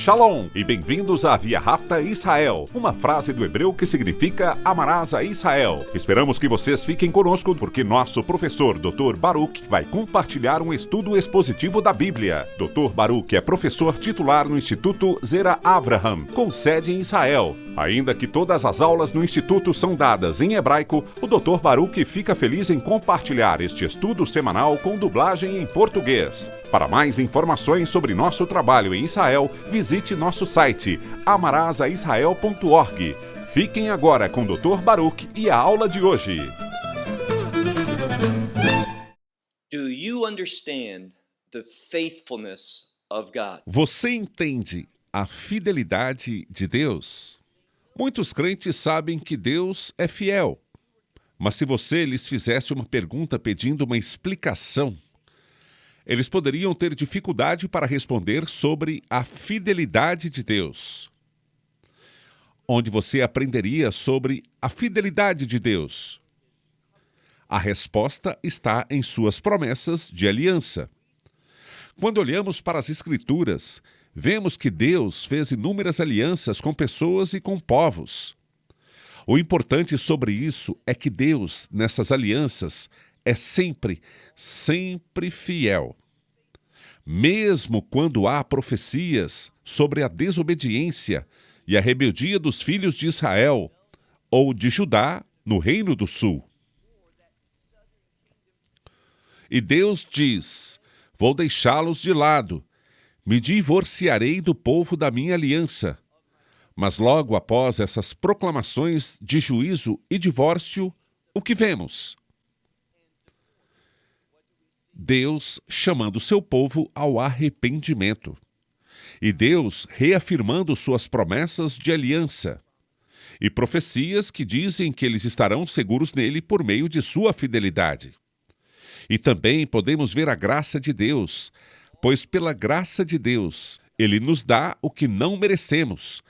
Shalom e bem-vindos à Via Rápida Israel, uma frase do hebreu que significa amarás a Israel. Esperamos que vocês fiquem conosco porque nosso professor Dr. Baruch vai compartilhar um estudo expositivo da Bíblia. Dr. Baruch é professor titular no Instituto Zera Avraham, com sede em Israel. Ainda que todas as aulas no Instituto são dadas em hebraico, o Dr. Baruch fica feliz em compartilhar este estudo semanal com dublagem em português. Para mais informações sobre nosso trabalho em Israel, visite nosso site amarasaisrael.org. Fiquem agora com o Dr. Baruch e a aula de hoje. Do you understand the faithfulness of God? Você entende a fidelidade de Deus? Muitos crentes sabem que Deus é fiel, mas se você lhes fizesse uma pergunta pedindo uma explicação, eles poderiam ter dificuldade para responder sobre a fidelidade de Deus. Onde você aprenderia sobre a fidelidade de Deus? A resposta está em suas promessas de aliança. Quando olhamos para as Escrituras, vemos que Deus fez inúmeras alianças com pessoas e com povos. O importante sobre isso é que Deus, nessas alianças, é sempre fiel. Mesmo quando há profecias sobre a desobediência e a rebeldia dos filhos de Israel ou de Judá no Reino do Sul. E Deus diz: vou deixá-los de lado, me divorciarei do povo da minha aliança. Mas logo após essas proclamações de juízo e divórcio, o que vemos? Deus chamando seu povo ao arrependimento. E Deus reafirmando suas promessas de aliança. E profecias que dizem que eles estarão seguros nele por meio de sua fidelidade. E também podemos ver a graça de Deus, pois pela graça de Deus, Ele nos dá o que não merecemos,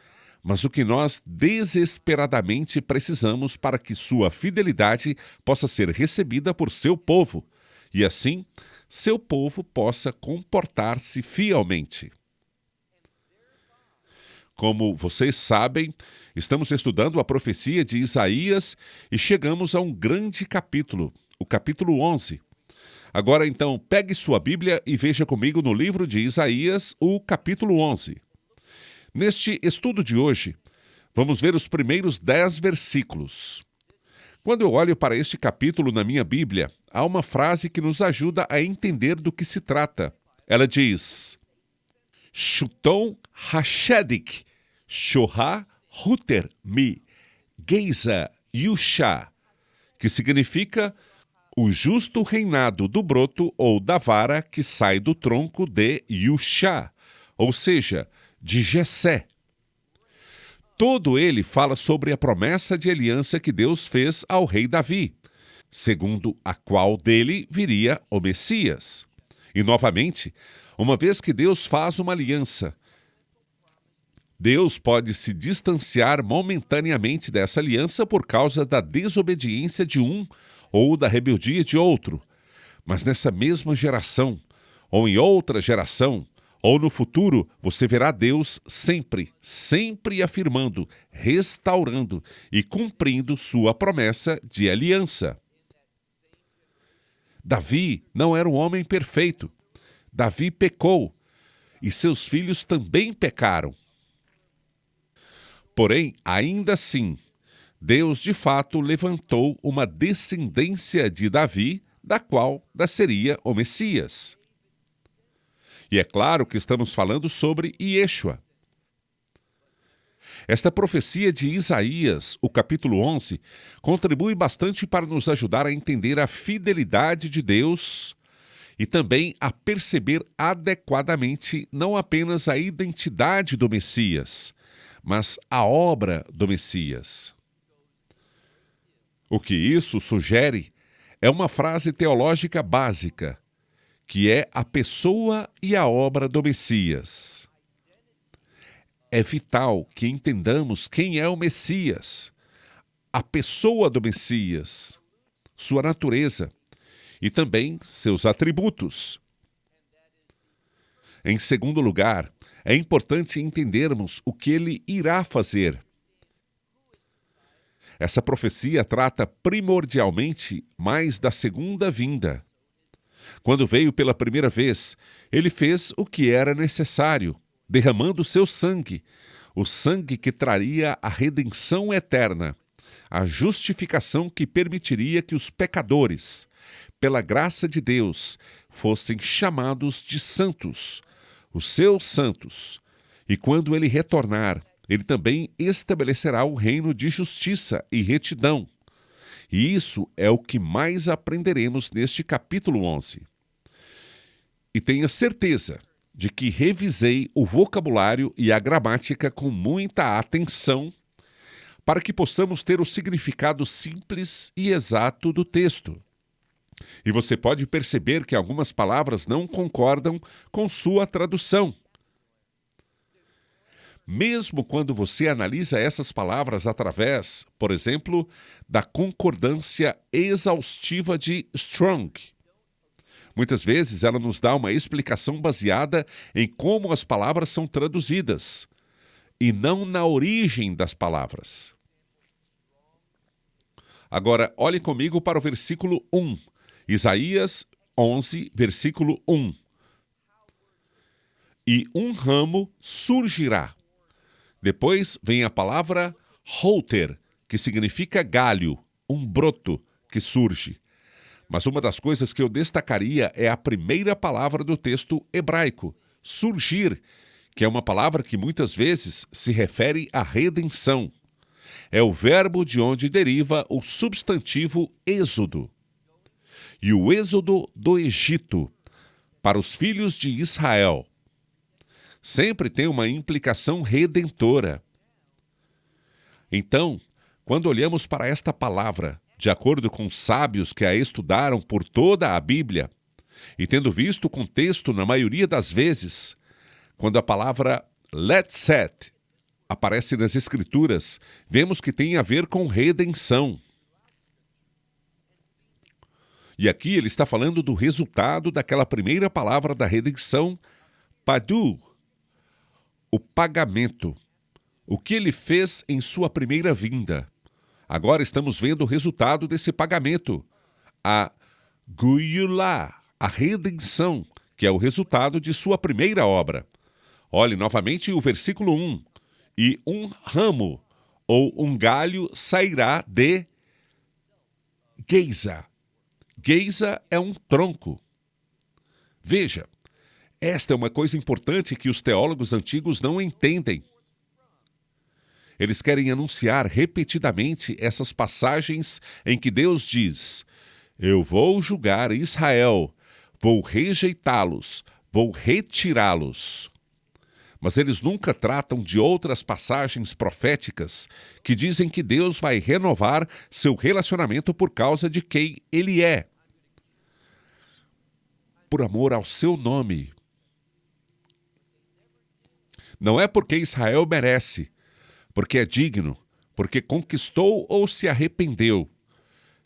mas o que nós desesperadamente precisamos para que sua fidelidade possa ser recebida por seu povo, e assim, seu povo possa comportar-se fielmente. Como vocês sabem, estamos estudando a profecia de Isaías e chegamos a um grande capítulo, o capítulo 11. Agora, então, pegue sua Bíblia e veja comigo no livro de Isaías, o capítulo 11. Neste estudo de hoje, vamos ver os primeiros 10 versículos. Quando eu olho para este capítulo na minha Bíblia, há uma frase que nos ajuda a entender do que se trata. Ela diz: Shuton hashedik, shoha huter mi, geiza yusha, que significa o justo reinado do broto ou da vara que sai do tronco de Yusha, ou seja, de Jessé. Todo ele fala sobre a promessa de aliança que Deus fez ao rei Davi, segundo a qual dele viria o Messias. E novamente, uma vez que Deus faz uma aliança, Deus pode se distanciar momentaneamente dessa aliança por causa da desobediência de um ou da rebeldia de outro. Mas nessa mesma geração, ou em outra geração, ou no futuro, você verá Deus sempre afirmando, restaurando e cumprindo sua promessa de aliança. Davi não era um homem perfeito. Davi pecou, e seus filhos também pecaram. Porém, ainda assim, Deus de fato levantou uma descendência de Davi, da qual nasceria o Messias. E é claro que estamos falando sobre Yeshua. Esta profecia de Isaías, o capítulo 11, contribui bastante para nos ajudar a entender a fidelidade de Deus e também a perceber adequadamente não apenas a identidade do Messias, mas a obra do Messias. O que isso sugere é uma frase teológica básica, que é a pessoa e a obra do Messias. É vital que entendamos quem é o Messias, a pessoa do Messias, sua natureza e também seus atributos. Em segundo lugar, é importante entendermos o que ele irá fazer. Essa profecia trata primordialmente mais da segunda vinda. Quando veio pela primeira vez, ele fez o que era necessário, derramando seu sangue, o sangue que traria a redenção eterna, a justificação que permitiria que os pecadores, pela graça de Deus, fossem chamados de santos, os seus santos. E quando ele retornar, ele também estabelecerá o reino de justiça e retidão. E isso é o que mais aprenderemos neste capítulo 11. E tenha certeza de que revisei o vocabulário e a gramática com muita atenção para que possamos ter o significado simples e exato do texto. E você pode perceber que algumas palavras não concordam com sua tradução. Mesmo quando você analisa essas palavras através, por exemplo, da concordância exaustiva de Strong. Muitas vezes ela nos dá uma explicação baseada em como as palavras são traduzidas, e não na origem das palavras. Agora, olhe comigo para o versículo 1. Isaías 11, versículo 1. E um ramo surgirá. Depois vem a palavra holter, que significa galho, um broto que surge. Mas uma das coisas que eu destacaria é a primeira palavra do texto hebraico, surgir, que é uma palavra que muitas vezes se refere à redenção. É o verbo de onde deriva o substantivo êxodo. E o êxodo do Egito, para os filhos de Israel, sempre tem uma implicação redentora. Então, quando olhamos para esta palavra, de acordo com os sábios que a estudaram por toda a Bíblia, e tendo visto o contexto na maioria das vezes, quando a palavra let's set aparece nas Escrituras, vemos que tem a ver com redenção. E aqui ele está falando do resultado daquela primeira palavra da redenção, padu, o pagamento, o que ele fez em sua primeira vinda. Agora estamos vendo o resultado desse pagamento, a Geulah, a redenção, que é o resultado de sua primeira obra. Olhe novamente o versículo 1. E um ramo, ou um galho, sairá de Geisa. Geisa é um tronco. Veja, esta é uma coisa importante que os teólogos antigos não entendem. Eles querem anunciar repetidamente essas passagens em que Deus diz: eu vou julgar Israel, vou rejeitá-los, vou retirá-los. Mas eles nunca tratam de outras passagens proféticas que dizem que Deus vai renovar seu relacionamento por causa de quem Ele é. Por amor ao seu nome. Não é porque Israel merece, porque é digno, porque conquistou ou se arrependeu.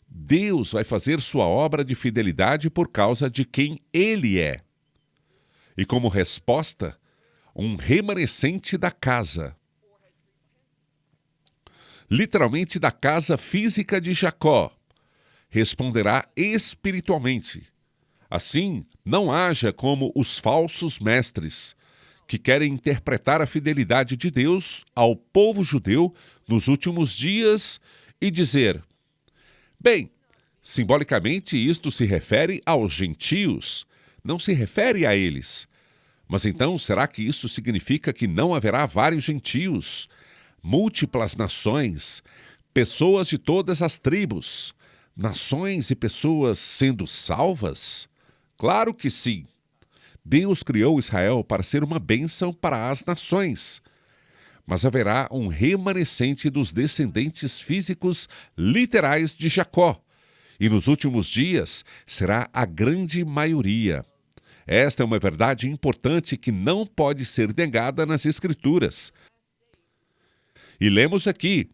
Deus vai fazer sua obra de fidelidade por causa de quem Ele é. E como resposta, um remanescente da casa. Literalmente da casa física de Jacó, responderá espiritualmente. Assim, não haja como os falsos mestres, que querem interpretar a fidelidade de Deus ao povo judeu nos últimos dias e dizer: bem, simbolicamente isto se refere aos gentios, não se refere a eles. Mas então, será que isso significa que não haverá vários gentios, múltiplas nações, pessoas de todas as tribos, nações e pessoas sendo salvas? Claro que sim. Deus criou Israel para ser uma bênção para as nações. Mas haverá um remanescente dos descendentes físicos literais de Jacó. E nos últimos dias será a grande maioria. Esta é uma verdade importante que não pode ser negada nas Escrituras. E lemos aqui: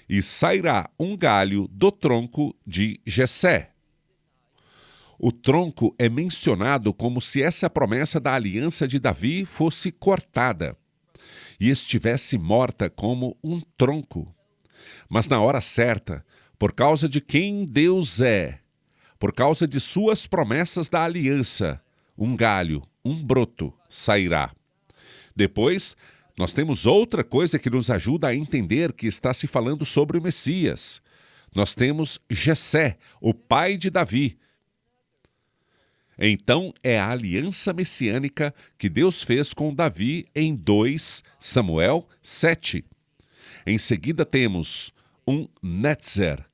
e sairá um galho do tronco de Jessé. o tronco é mencionado como se essa promessa da aliança de Davi fosse cortada e estivesse morta como um tronco. Mas na hora certa, por causa de quem Deus é, por causa de suas promessas da aliança, um galho, um broto sairá. Depois, nós temos outra coisa que nos ajuda a entender que está se falando sobre o Messias. Nós temos Jessé, o pai de Davi. Então, é a aliança messiânica que Deus fez com Davi em 2 Samuel 7. Em seguida temos um Netzer.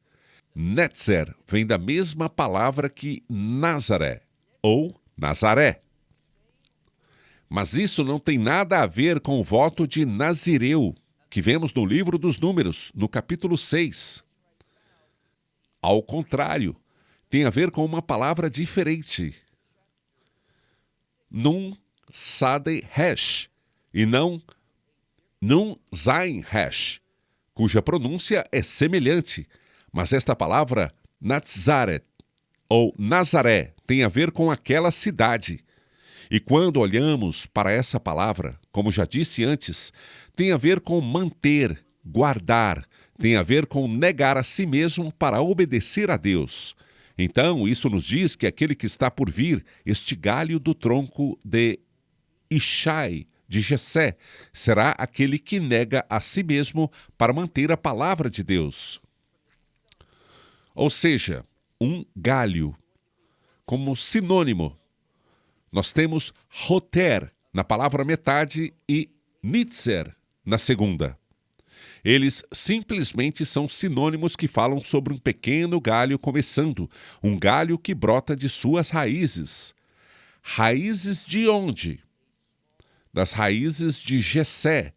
Netzer vem da mesma palavra que Nazaré, ou Nazaré. Mas isso não tem nada a ver com o voto de Nazireu, que vemos no livro dos Números, no capítulo 6. Ao contrário, tem a ver com uma palavra diferente. Nun Sade Hesh, e não Nun Zain Hesh, cuja pronúncia é semelhante, mas esta palavra Natzaret, ou Nazaré, tem a ver com aquela cidade. E quando olhamos para essa palavra, como já disse antes, tem a ver com manter, guardar, tem a ver com negar a si mesmo para obedecer a Deus. Então, isso nos diz que aquele que está por vir, este galho do tronco de Ishai, de Jessé, será aquele que nega a si mesmo para manter a palavra de Deus. Ou seja, um galho. Como sinônimo, nós temos Hoter na palavra metade e Nitzer na segunda. Eles simplesmente são sinônimos que falam sobre um pequeno galho começando, um galho que brota de suas raízes. Raízes de onde? Das raízes de Jessé,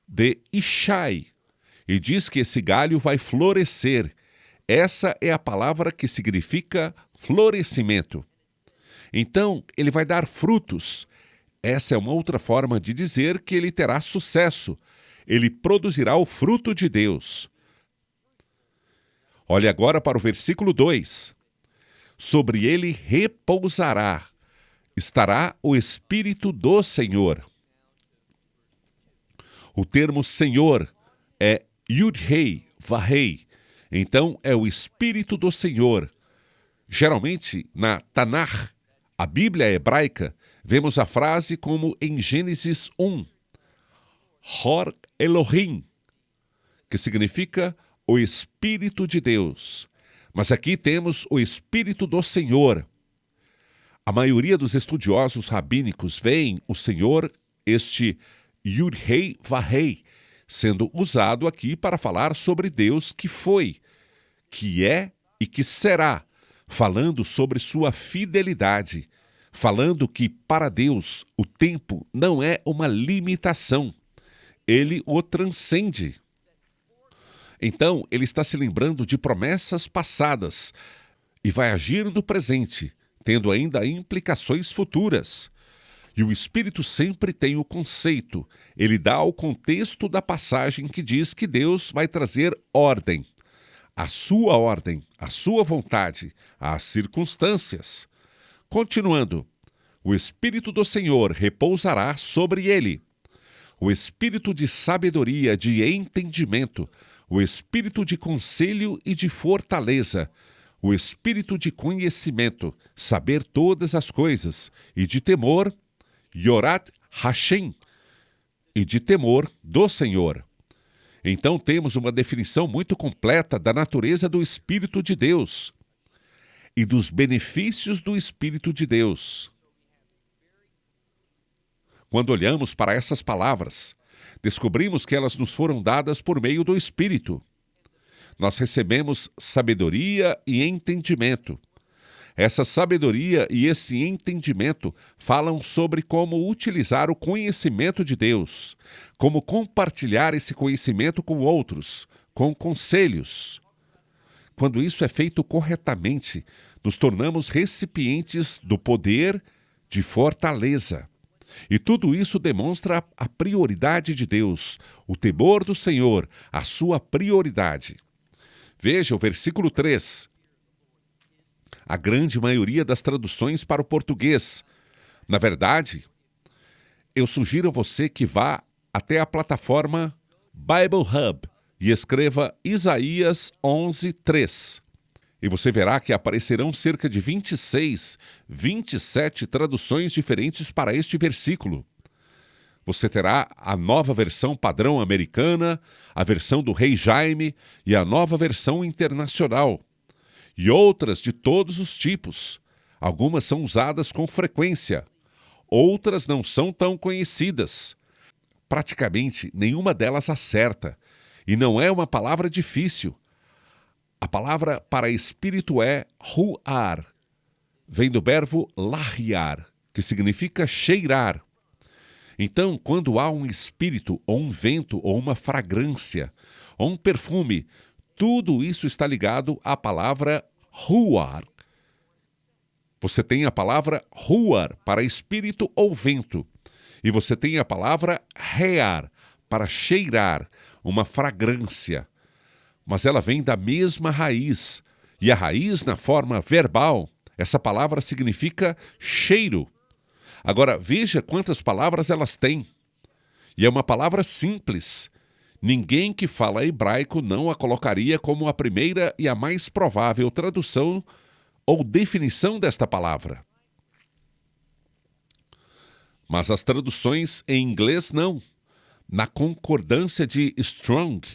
de Ishai. E diz que esse galho vai florescer. Essa é a palavra que significa florescimento. Então, ele vai dar frutos. Essa é uma outra forma de dizer que ele terá sucesso. Ele produzirá o fruto de Deus. Olhe agora para o versículo 2. Sobre ele repousará, estará o Espírito do Senhor. O termo Senhor é Yud-Hei, Vahei. Então, é o Espírito do Senhor. Geralmente, na Tanakh, a Bíblia hebraica, vemos a frase como em Gênesis 1. Hor Elohim, que significa o Espírito de Deus. Mas aqui temos o Espírito do Senhor. A maioria dos estudiosos rabínicos veem o Senhor, este Yud-Hei Vahei, sendo usado aqui para falar sobre Deus que foi, que é e que será, falando sobre sua fidelidade, falando que para Deus o tempo não é uma limitação. Ele o transcende. Então, ele está se lembrando de promessas passadas e vai agir no presente, tendo ainda implicações futuras. E o Espírito sempre tem o conceito, ele dá o contexto da passagem que diz que Deus vai trazer ordem, a sua vontade, às circunstâncias. Continuando, o Espírito do Senhor repousará sobre ele. O espírito de sabedoria, de entendimento, o espírito de conselho e de fortaleza, o espírito de conhecimento, saber todas as coisas, e de temor, Yorat Hashem, e de temor do Senhor. Então temos uma definição muito completa da natureza do Espírito de Deus e dos benefícios do Espírito de Deus. Quando olhamos para essas palavras, descobrimos que elas nos foram dadas por meio do Espírito. Nós recebemos sabedoria e entendimento. Essa sabedoria e esse entendimento falam sobre como utilizar o conhecimento de Deus, como compartilhar esse conhecimento com outros, com conselhos. Quando isso é feito corretamente, nos tornamos recipientes do poder de fortaleza. E tudo isso demonstra a prioridade de Deus, o temor do Senhor, a sua prioridade. Veja o versículo 3. a grande maioria das traduções para o português. Na verdade, eu sugiro a você que vá até a plataforma Bible Hub e escreva Isaías 11:3. E você verá que aparecerão cerca de 26, 27 traduções diferentes para este versículo. Você terá a nova versão padrão americana, a versão do Rei Jaime e a nova versão internacional. E outras de todos os tipos. Algumas são usadas com frequência, outras não são tão conhecidas. Praticamente nenhuma delas acerta, e não é uma palavra difícil. A palavra para espírito é ruar, vem do verbo larriar, que significa cheirar. Então, quando há um espírito, ou um vento, ou uma fragrância, ou um perfume, tudo isso está ligado à palavra ruar. Você tem a palavra ruar para espírito ou vento. E você tem a palavra rear para cheirar, uma fragrância. Mas ela vem da mesma raiz. E a raiz, na forma verbal, essa palavra significa cheiro. Agora, veja quantas palavras elas têm. E é uma palavra simples. Ninguém que fala hebraico não a colocaria como a primeira e a mais provável tradução ou definição desta palavra. Mas as traduções em inglês não. Na concordância de Strong,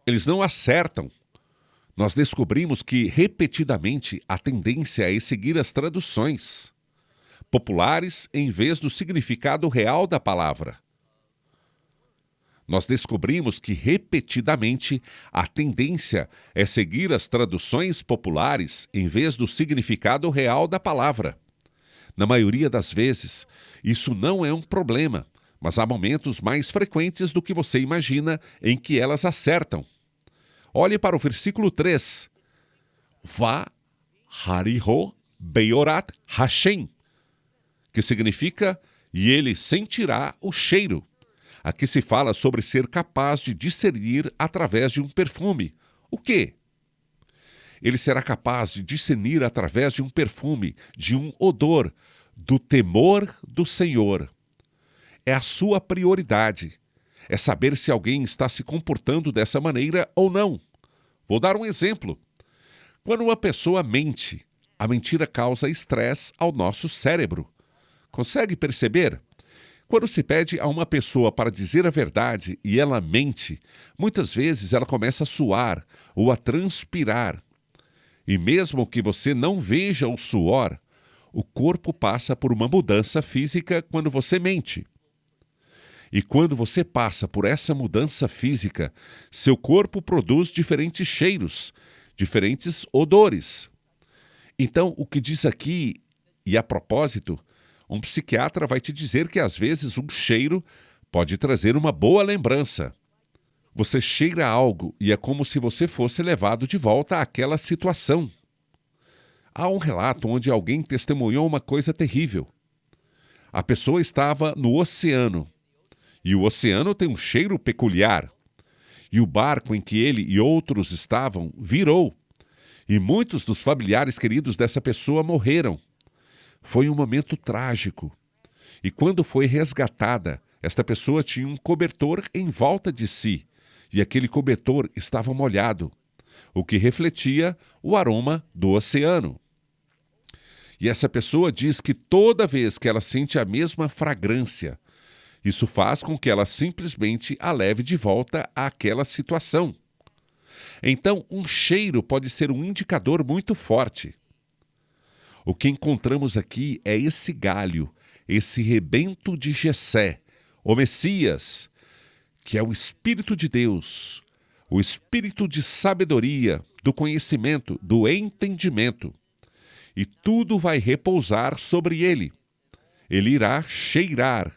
eles não acertam. Nós descobrimos que, repetidamente, a tendência é seguir as traduções populares em vez do significado real da palavra. Nós descobrimos que, repetidamente, a tendência é seguir as traduções populares em vez do significado real da palavra. Na maioria das vezes, isso não é um problema, mas há momentos mais frequentes do que você imagina em que elas acertam. Olhe para o versículo 3. Va hariho beiorat Hashem, que significa, e ele sentirá o cheiro. Aqui se fala sobre ser capaz de discernir através de um perfume. O quê? Ele será capaz de discernir através de um perfume, de um odor, do temor do Senhor. É a sua prioridade. É saber se alguém está se comportando dessa maneira ou não. Vou dar um exemplo. Quando uma pessoa mente, a mentira causa estresse ao nosso cérebro. Consegue perceber? Quando se pede a uma pessoa para dizer a verdade e ela mente, muitas vezes ela começa a suar ou a transpirar. E mesmo que você não veja o suor, o corpo passa por uma mudança física quando você mente. E quando você passa por essa mudança física, seu corpo produz diferentes cheiros, diferentes odores. Então, o que diz aqui, e a propósito, um psiquiatra vai te dizer que às vezes um cheiro pode trazer uma boa lembrança. Você cheira algo e é como se você fosse levado de volta àquela situação. Há um relato onde alguém testemunhou uma coisa terrível. A pessoa estava no oceano, e o oceano tem um cheiro peculiar. E o barco em que ele e outros estavam virou, e muitos dos familiares queridos dessa pessoa morreram. Foi um momento trágico. E quando foi resgatada, esta pessoa tinha um cobertor em volta de si, e aquele cobertor estava molhado, o que refletia o aroma do oceano. E essa pessoa diz que toda vez que ela sente a mesma fragrância, isso faz com que ela simplesmente a leve de volta àquela situação. Então, um cheiro pode ser um indicador muito forte. O que encontramos aqui é esse galho, esse rebento de Jessé, o Messias, que é o Espírito de Deus, o Espírito de sabedoria, do conhecimento, do entendimento. E tudo vai repousar sobre ele. Ele irá cheirar,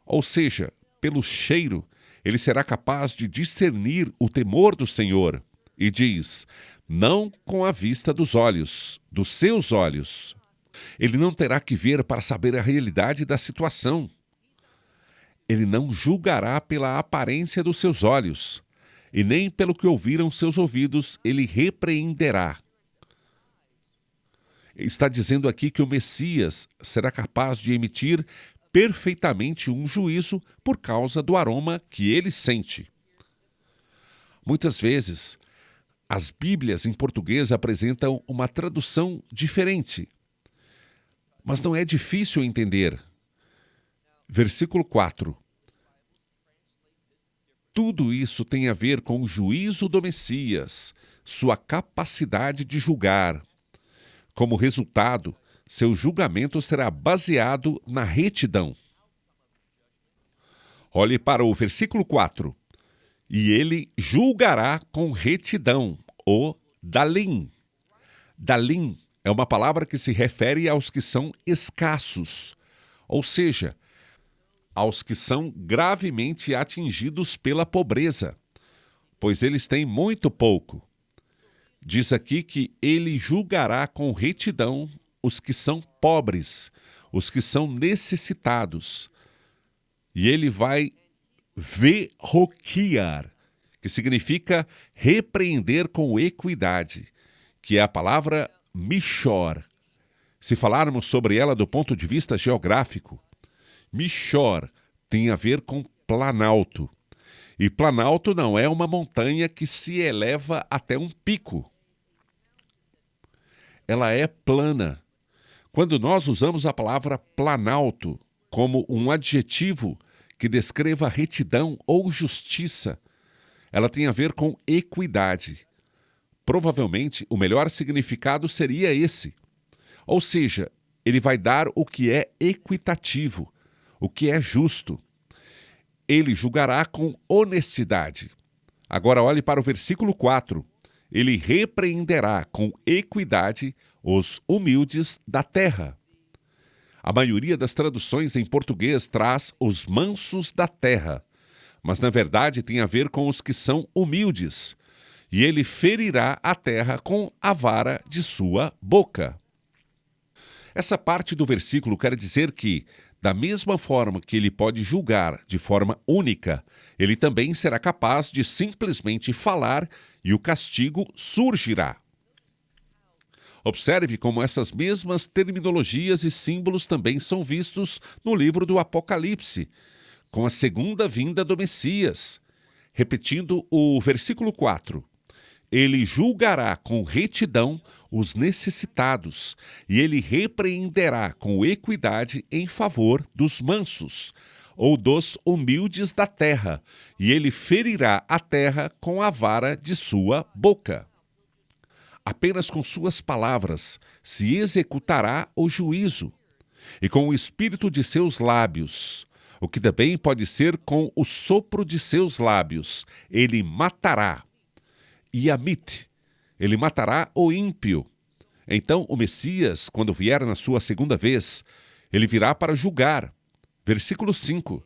ou seja, pelo cheiro, ele será capaz de discernir o temor do Senhor. E diz, não com a vista dos olhos, dos seus olhos. Ele não terá que ver para saber a realidade da situação. Ele não julgará pela aparência dos seus olhos, e nem pelo que ouviram seus ouvidos ele repreenderá. Está dizendo aqui que o Messias será capaz de emitir perfeitamente um juízo por causa do aroma que ele sente. Muitas vezes, as Bíblias em português apresentam uma tradução diferente, mas não é difícil entender. Versículo 4. Tudo isso tem a ver com o juízo do Messias, sua capacidade de julgar. Como resultado, seu julgamento será baseado na retidão. Olhe para o versículo 4. E ele julgará com retidão, o dalim. Dalim é uma palavra que se refere aos que são escassos, ou seja, aos que são gravemente atingidos pela pobreza, pois eles têm muito pouco. Diz aqui que ele julgará com retidão os que são pobres, os que são necessitados. E ele vai verroquiar, que significa repreender com equidade, que é a palavra mishor. Se falarmos sobre ela do ponto de vista geográfico, mishor tem a ver com planalto. E planalto não é uma montanha que se eleva até um pico. Ela é plana. Quando nós usamos a palavra planalto como um adjetivo que descreva retidão ou justiça, ela tem a ver com equidade. Provavelmente, o melhor significado seria esse. Ou seja, ele vai dar o que é equitativo, o que é justo. Ele julgará com honestidade. Agora olhe para o versículo 4. Ele repreenderá com equidade os humildes da terra. A maioria das traduções em português traz os mansos da terra, mas na verdade tem a ver com os que são humildes. E ele ferirá a terra com a vara de sua boca. Essa parte do versículo quer dizer que, da mesma forma que ele pode julgar de forma única, ele também será capaz de simplesmente falar e o castigo surgirá. Observe como essas mesmas terminologias e símbolos também são vistos no livro do Apocalipse, com a segunda vinda do Messias. Repetindo o versículo 4. Ele julgará com retidão os necessitados, e ele repreenderá com equidade em favor dos mansos, ou dos humildes da terra, e ele ferirá a terra com a vara de sua boca. Apenas com suas palavras se executará o juízo, e com o espírito de seus lábios, o que também pode ser com o sopro de seus lábios, ele matará. Yamit, ele matará o ímpio. Então o Messias, quando vier na sua segunda vez, ele virá para julgar. Versículo 5.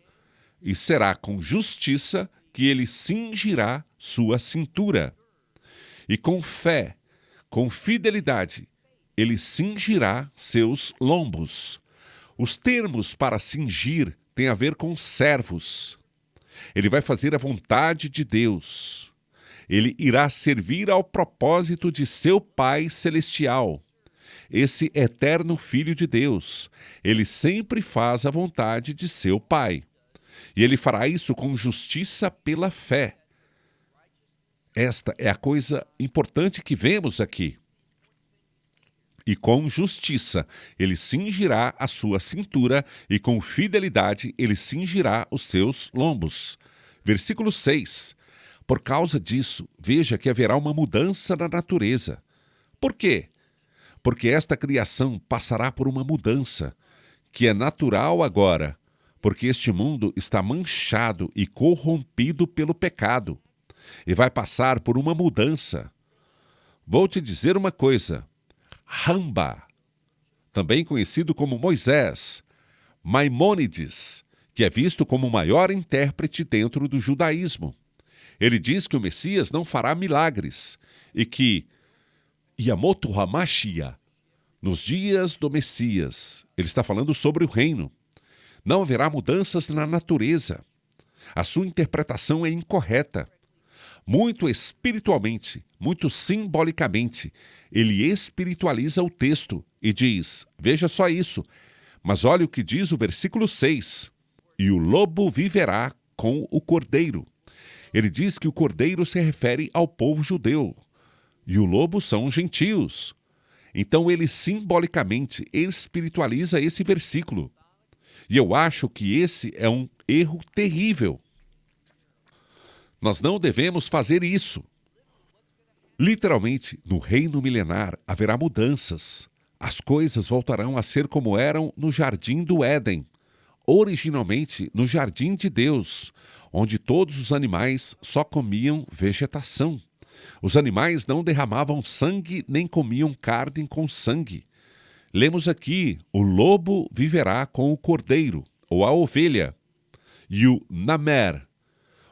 E será com justiça que ele cingirá sua cintura. E com fé, com fidelidade, ele cingirá seus lombos. Os termos para cingir têm a ver com servos. Ele vai fazer a vontade de Deus. Ele irá servir ao propósito de seu Pai Celestial. Esse eterno Filho de Deus, ele sempre faz a vontade de seu Pai. E ele fará isso com justiça pela fé. Esta é a coisa importante que vemos aqui. E com justiça ele cingirá a sua cintura, e com fidelidade ele cingirá os seus lombos. Versículo 6. Por causa disso, veja que haverá uma mudança na natureza. Por quê? Porque esta criação passará por uma mudança, que é natural agora, porque este mundo está manchado e corrompido pelo pecado, e vai passar por uma mudança. Vou te dizer uma coisa. Ramba, também conhecido como Moisés, Maimônides, que é visto como o maior intérprete dentro do judaísmo. Ele diz que o Messias não fará milagres e que Yamoto Hamashia, nos dias do Messias, ele está falando sobre o reino, não haverá mudanças na natureza. A sua interpretação é incorreta. muito espiritualmente, muito simbolicamente. Ele espiritualiza o texto e diz, veja só isso, mas olha o que diz o versículo 6. E o lobo viverá com o cordeiro. Ele diz que o cordeiro se refere ao povo judeu e o lobo são os gentios. Então ele simbolicamente espiritualiza esse versículo. E eu acho que esse é um erro terrível. Nós não devemos fazer isso. Literalmente, no reino milenar haverá mudanças. As coisas voltarão a ser como eram no jardim do Éden, originalmente no jardim de Deus, onde todos os animais só comiam vegetação. Os animais não derramavam sangue nem comiam carne com sangue. Lemos aqui, o lobo viverá com o cordeiro, ou a ovelha, e o namer.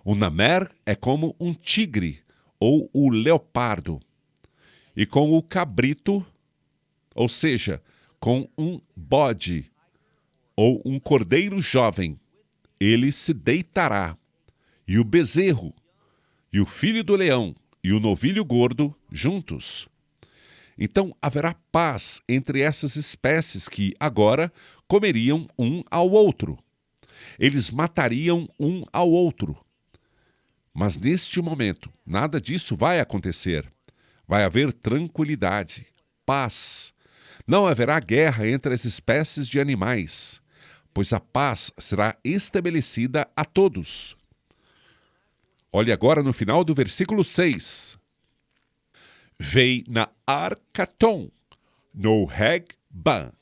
O namer é como um tigre, ou o leopardo. E com o cabrito, ou seja, com um bode, ou um cordeiro jovem, ele se deitará. E o bezerro, e o filho do leão, e o novilho gordo, juntos. Então haverá paz entre essas espécies que agora comeriam um ao outro. Eles matariam um ao outro. Mas neste momento, nada disso vai acontecer. Vai haver tranquilidade, paz. Não haverá guerra entre as espécies de animais, pois a paz será estabelecida a todos. Olhe agora no final do versículo 6. Vei na arcaton, no Hegban,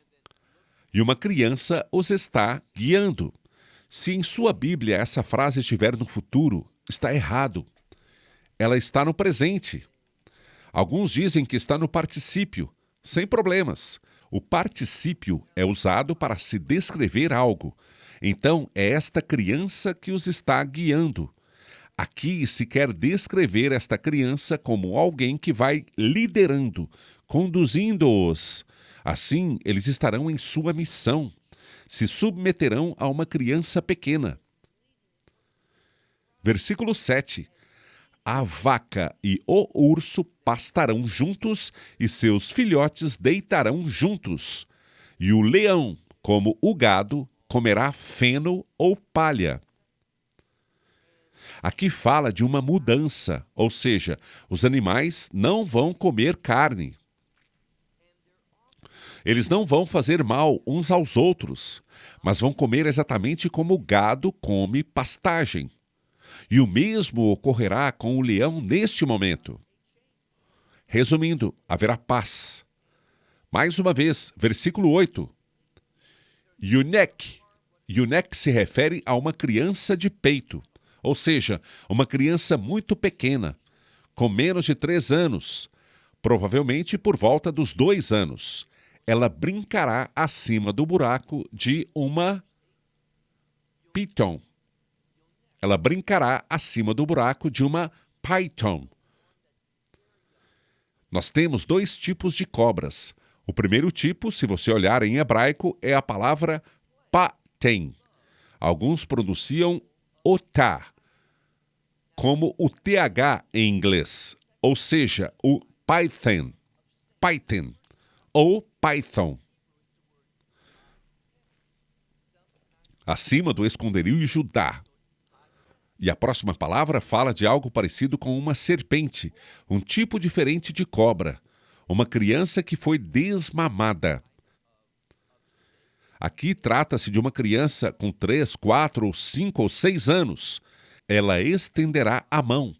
e uma criança os está guiando. Se em sua Bíblia essa frase estiver no futuro, está errado. Ela está no presente. Alguns dizem que está no particípio, sem problemas. O particípio é usado para se descrever algo. Então, é esta criança que os está guiando. Aqui se quer descrever esta criança como alguém que vai liderando, conduzindo-os. Assim, eles estarão em sua missão. Se submeterão a uma criança pequena. Versículo 7. A vaca e o urso pastarão juntos e seus filhotes deitarão juntos. E o leão, como o gado, comerá feno ou palha. Aqui fala de uma mudança, ou seja, os animais não vão comer carne. Eles não vão fazer mal uns aos outros, mas vão comer exatamente como o gado come pastagem. E o mesmo ocorrerá com o leão neste momento. Resumindo, haverá paz. Mais uma vez, versículo 8. Yunek. Yunek se refere a uma criança de peito, ou seja, uma criança muito pequena, com menos de 3 anos, provavelmente por volta dos 2 anos. Ela brincará acima do buraco de uma piton. Ela brincará acima do buraco de uma python. Nós temos 2 tipos de cobras. O primeiro tipo, se você olhar em hebraico, é a palavra paten. Alguns pronunciam otá, como o TH em inglês, ou seja, o python, ou python. Acima do esconderijo Judá. E a próxima palavra fala de algo parecido com uma serpente, um tipo diferente de cobra, uma criança que foi desmamada. Aqui trata-se de uma criança com 3, 4, 5 ou 6 anos. Ela estenderá a mão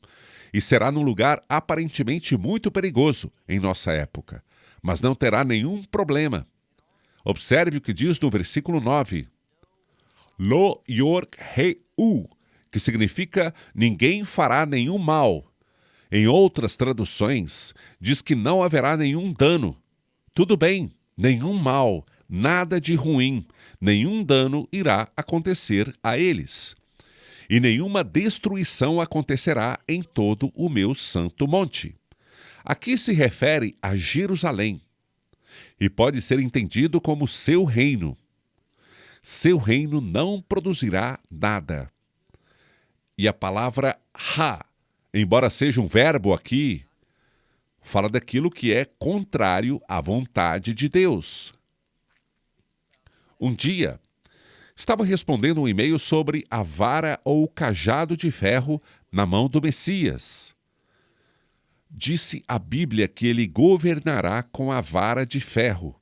e será num lugar aparentemente muito perigoso em nossa época, mas não terá nenhum problema. Observe o que diz no versículo 9. Lo york heu, que significa ninguém fará nenhum mal. Em outras traduções, diz que não haverá nenhum dano. Tudo bem, nenhum mal, nada de ruim, nenhum dano irá acontecer a eles. E nenhuma destruição acontecerá em todo o meu santo monte. Aqui se refere a Jerusalém e pode ser entendido como seu reino. Seu reino não produzirá nada. E a palavra ha embora seja um verbo aqui, fala daquilo que é contrário à vontade de Deus. Um dia, estava respondendo um e-mail sobre a vara ou o cajado de ferro na mão do Messias. Disse a Bíblia que ele governará com a vara de ferro.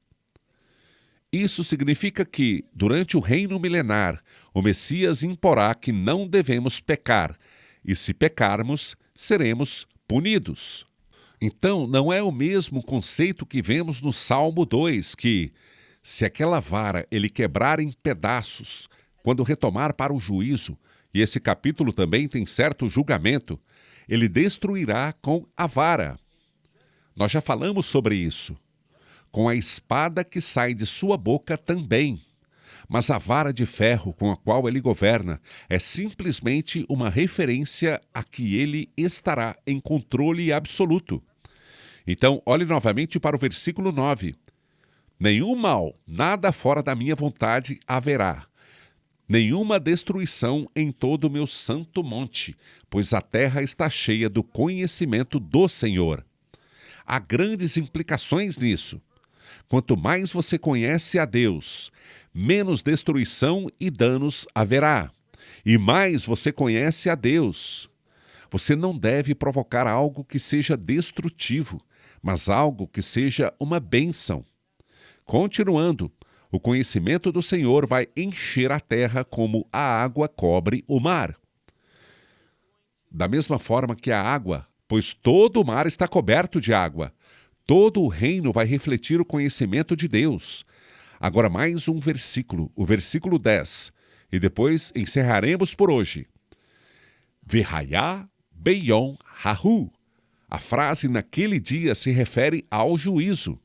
Isso significa que, durante o reino milenar, o Messias imporá que não devemos pecar, e se pecarmos, seremos punidos. Então, não é o mesmo conceito que vemos no Salmo 2, que, se aquela vara ele quebrar em pedaços, quando retomar para o juízo, e esse capítulo também tem certo julgamento, ele destruirá com a vara. Nós já falamos sobre isso. Com a espada que sai de sua boca também. Mas a vara de ferro com a qual ele governa é simplesmente uma referência a que ele estará em controle absoluto. Então, olhe novamente para o versículo 9. Nenhum mal, nada fora da minha vontade haverá. Nenhuma destruição em todo o meu santo monte, pois a terra está cheia do conhecimento do Senhor. Há grandes implicações nisso. Quanto mais você conhece a Deus, menos destruição e danos haverá. E mais você conhece a Deus. Você não deve provocar algo que seja destrutivo, mas algo que seja uma bênção. Continuando, o conhecimento do Senhor vai encher a terra como a água cobre o mar. Da mesma forma que a água, pois todo o mar está coberto de água, todo o reino vai refletir o conhecimento de Deus. Agora mais um versículo, o versículo 10, e depois encerraremos por hoje. Vehayá beyom hahu. A frase naquele dia se refere ao juízo.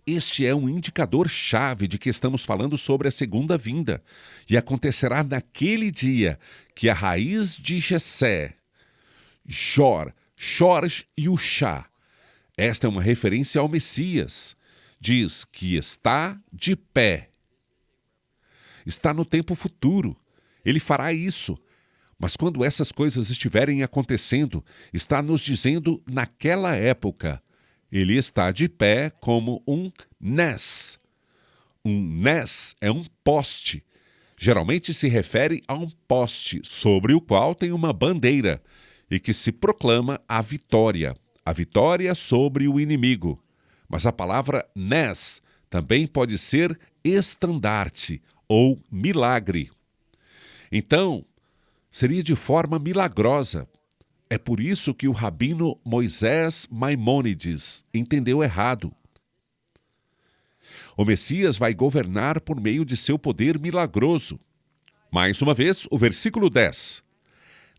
Este é um indicador-chave de que estamos falando sobre a segunda vinda, e acontecerá naquele dia que a raiz de Jessé, Jorge e Uxá, esta é uma referência ao Messias, diz que está de pé. Está no tempo futuro, ele fará isso. Mas quando essas coisas estiverem acontecendo, está nos dizendo naquela época, ele está de pé como um nes. Um nes é um poste. Geralmente se refere a um poste sobre o qual tem uma bandeira e que se proclama a vitória sobre o inimigo. Mas a palavra nes também pode ser estandarte ou milagre. Então, seria de forma milagrosa. É por isso que o rabino Moisés Maimônides entendeu errado. O Messias vai governar por meio de seu poder milagroso. Mais uma vez, o versículo 10.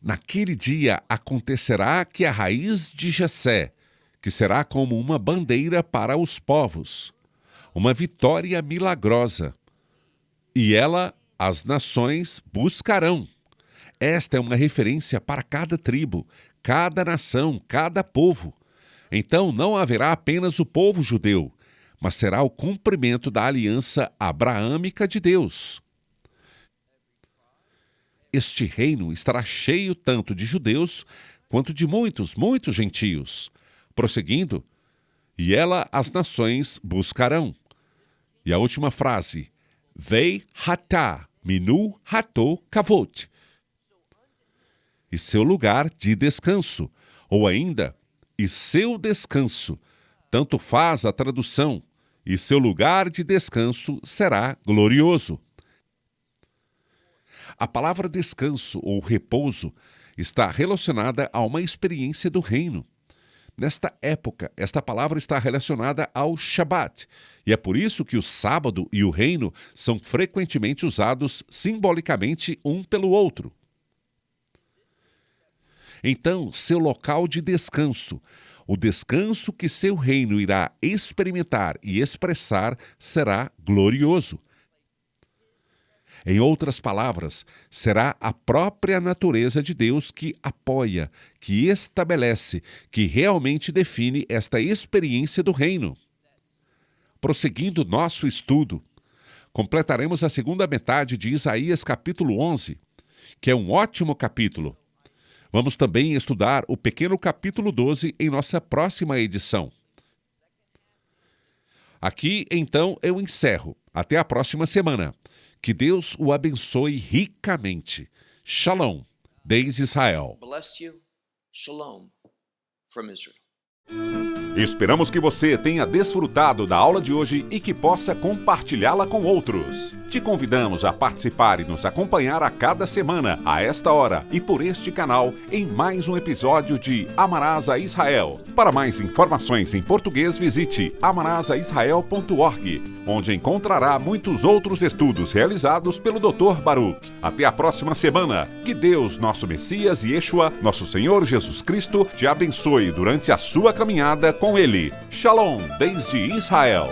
Naquele dia acontecerá que a raiz de Jessé, que será como uma bandeira para os povos, uma vitória milagrosa, e ela as nações buscarão. Esta é uma referência para cada tribo, cada nação, cada povo. Então não haverá apenas o povo judeu, mas será o cumprimento da aliança abraâmica de Deus. Este reino estará cheio tanto de judeus quanto de muitos gentios. Prosseguindo, e ela as nações buscarão. E a última frase, Vei hatá, minu hatô kavot. E seu lugar de descanso, ou ainda, e seu descanso, tanto faz a tradução, e seu lugar de descanso será glorioso. A palavra descanso ou repouso está relacionada a uma experiência do reino. Nesta época, esta palavra está relacionada ao Shabat, e é por isso que o sábado e o reino são frequentemente usados simbolicamente um pelo outro. Então, seu local de descanso, o descanso que seu reino irá experimentar e expressar, será glorioso. Em outras palavras, será a própria natureza de Deus que apoia, que estabelece, que realmente define esta experiência do reino. Prosseguindo nosso estudo, completaremos a segunda metade de Isaías capítulo 11, que é um ótimo capítulo. Vamos também estudar o pequeno capítulo 12 em nossa próxima edição. Aqui, então, eu encerro. Até a próxima semana. Que Deus o abençoe ricamente. Shalom, desde Israel. Bless you. Shalom from Israel. Esperamos que você tenha desfrutado da aula de hoje e que possa compartilhá-la com outros. Te convidamos a participar e nos acompanhar a cada semana, a esta hora e por este canal, em mais um episódio de Amarás a Israel. Para mais informações em português, visite amarasaisrael.org, onde encontrará muitos outros estudos realizados pelo Dr. Baruch. Até a próxima semana. Que Deus, nosso Messias e Yeshua, nosso Senhor Jesus Cristo, te abençoe durante a sua caminhada com Ele. Shalom, desde Israel.